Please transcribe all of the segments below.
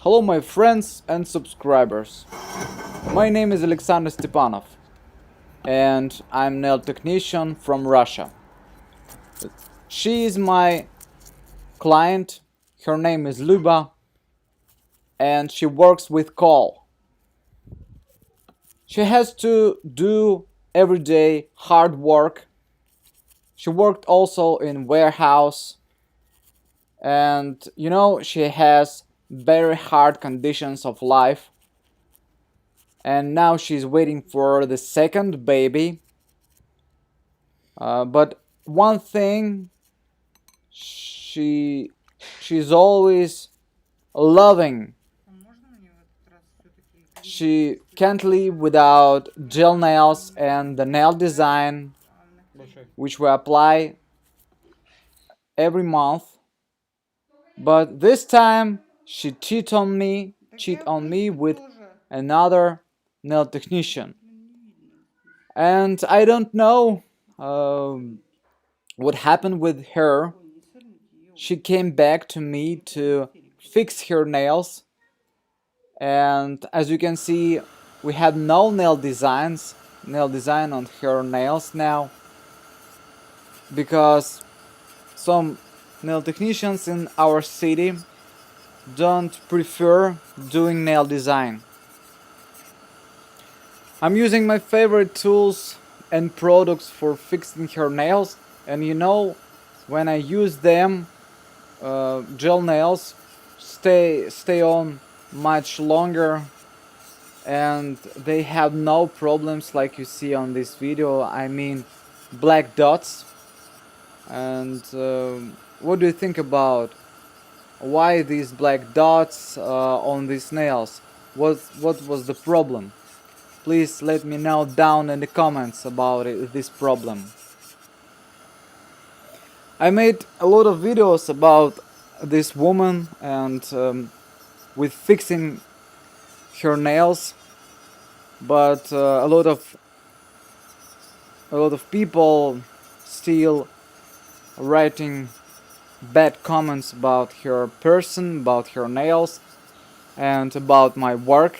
Hello my friends and subscribers. My name is Alexander Stepanov and I'm nail technician from Russia. She is my client. Her name is Luba and she works with coal. She has to do everyday hard work. She worked also in warehouse and she has very hard conditions of life. And now she's waiting for the second baby. But one thing, she's always loving. She can't live without gel nails and the nail design, which we apply every month. But this time she cheat on me with another nail technician, and I don't know what happened with her. She came back to me to fix her nails, and as you can see, we have no nail design on her nails now, because some nail technicians in our city don't prefer doing nail design. I'm using my favorite tools and products for fixing her nails, and when I use them, gel nails stay on much longer and they have no problems like you see on this video. I mean black dots. And what do you think about why these black dots on these nails? What was the problem? Please let me know down in the comments about this problem. I made a lot of videos about this woman and with fixing her nails, but a lot of people still writing bad comments about her person, about her nails, and about my work.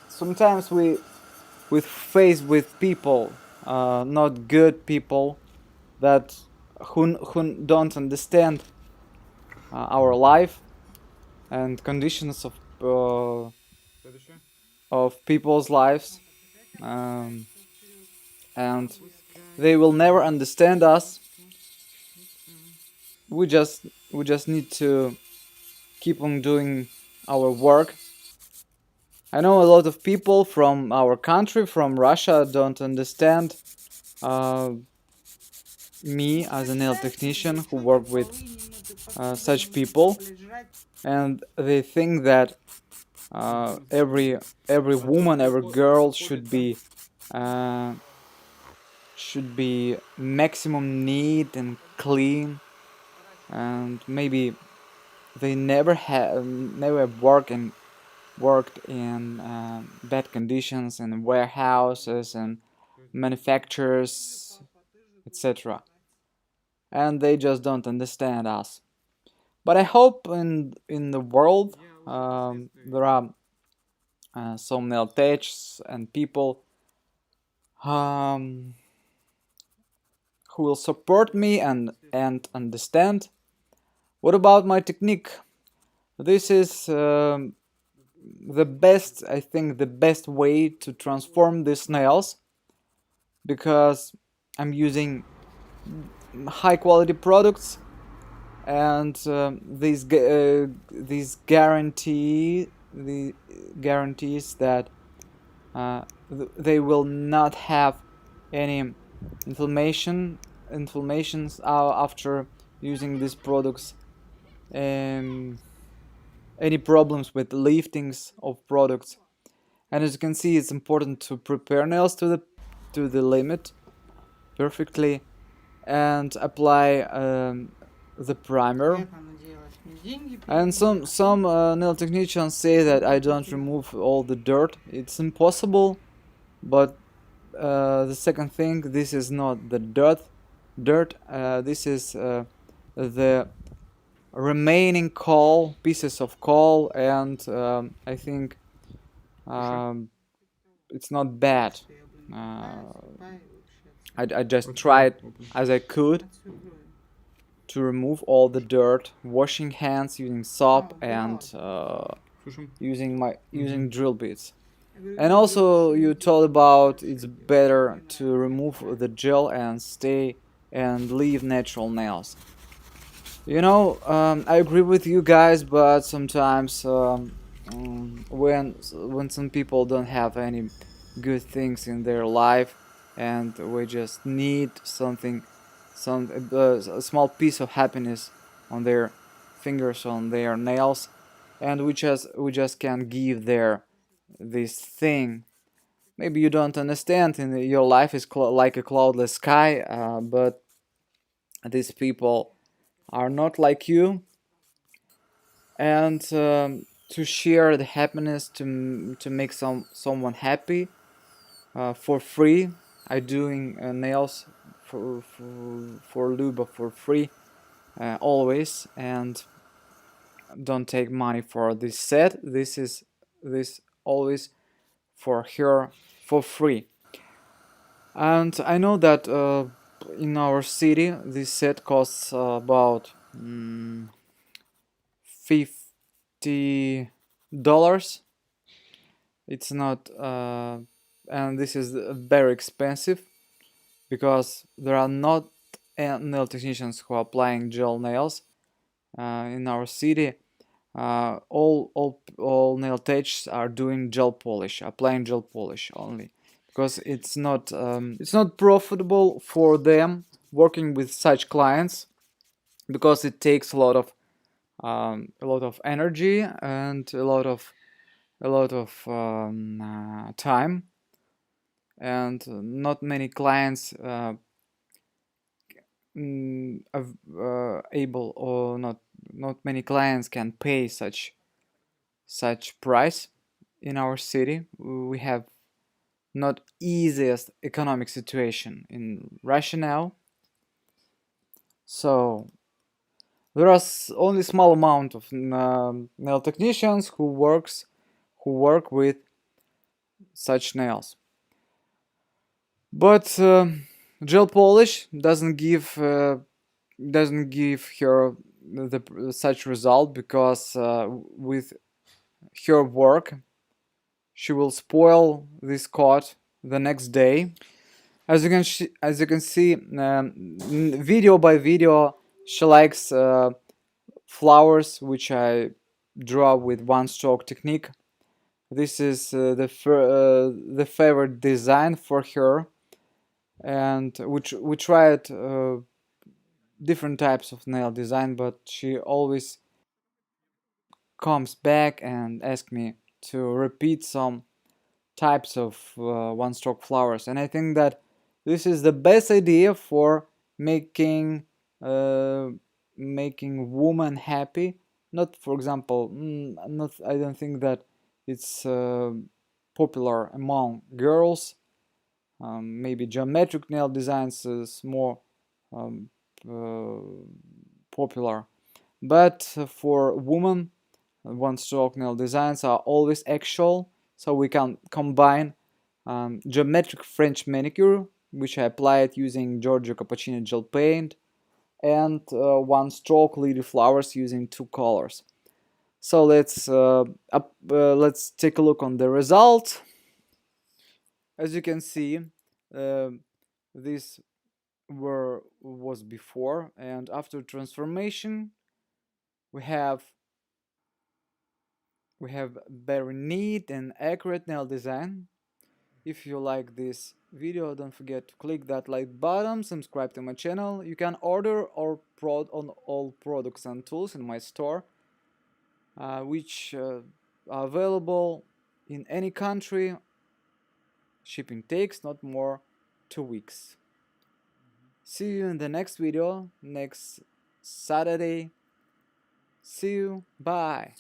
Sometimes we face with people, not good people, that who don't understand our life and conditions of people's lives, and they will never understand us. We just need to keep on doing our work. I know a lot of people from our country, from Russia, don't understand me as a nail technician who work with such people, and they think that every woman, every girl should be maximum neat and clean, and maybe they never worked in bad conditions in warehouses and manufacturers, etc. And they just don't understand us. But I hope in the world there are some nail techs and people who will support me and understand. What about my technique? This is the best, I think, the best way to transform these nails, because I'm using high quality products, and these guarantees that they will not have any inflammations after using these products, any problems with liftings of products. And as you can see, it's important to prepare nails to the limit perfectly and apply the primer. And some nail technicians say that I don't remove all the dirt. It's impossible, but the second thing, this is not the dirt, dirt. This is the remaining coal, pieces of coal, and I think um, it's not bad. I just tried as I could to remove all the dirt, washing hands using soap and using drill bits. And also you told about it's better to remove the gel and stay and leave natural nails. You know, I agree with you guys, but sometimes when some people don't have any good things in their life, and we just need something, a small piece of happiness on their fingers, on their nails, and we just can't give their this thing. Maybe you don't understand, and your life is like a cloudless sky, but these people are not like you, and to share the happiness, to make someone happy for free. I doing nails for Luba for free always, and don't take money for this set. This always for her for free. And I know that in our city this set costs about $50. It's not and this is very expensive because there are not nail technicians who are applying gel nails in our city. All nail techs are doing gel polish, applying gel polish only, because it's not profitable for them working with such clients, because it takes a lot of energy and a lot of time, and not many clients able, or not many clients can pay such price. In our city we have not easiest economic situation in Russia now, so there are only small amount of nail technicians who work with such nails. But gel polish doesn't give her such result, because with her work she will spoil this coat the next day. As you can see, video by video, she likes flowers which I draw with one stroke technique. This is the favorite design for her, and we tried different types of nail design, but she always comes back and asks me to repeat some types of one stroke flowers, and I think that this is the best idea for making making woman happy. Not, for example, not I don't think that it's popular among girls. Maybe geometric nail designs is more um, uh, popular, but for women, one stroke nail designs are always actual, so we can combine geometric French manicure, which I applied using Giorgio Cappuccino gel paint, and one stroke lily flowers using two colors. So let's take a look on the result. As you can see, this was before, and after transformation we have very neat and accurate nail design. If you like this video, don't forget to click that like button, subscribe to my channel. You can order on all products and tools in my store, which are available in any country. Shipping takes not more 2 weeks. See you in the next video, next Saturday. See you. Bye.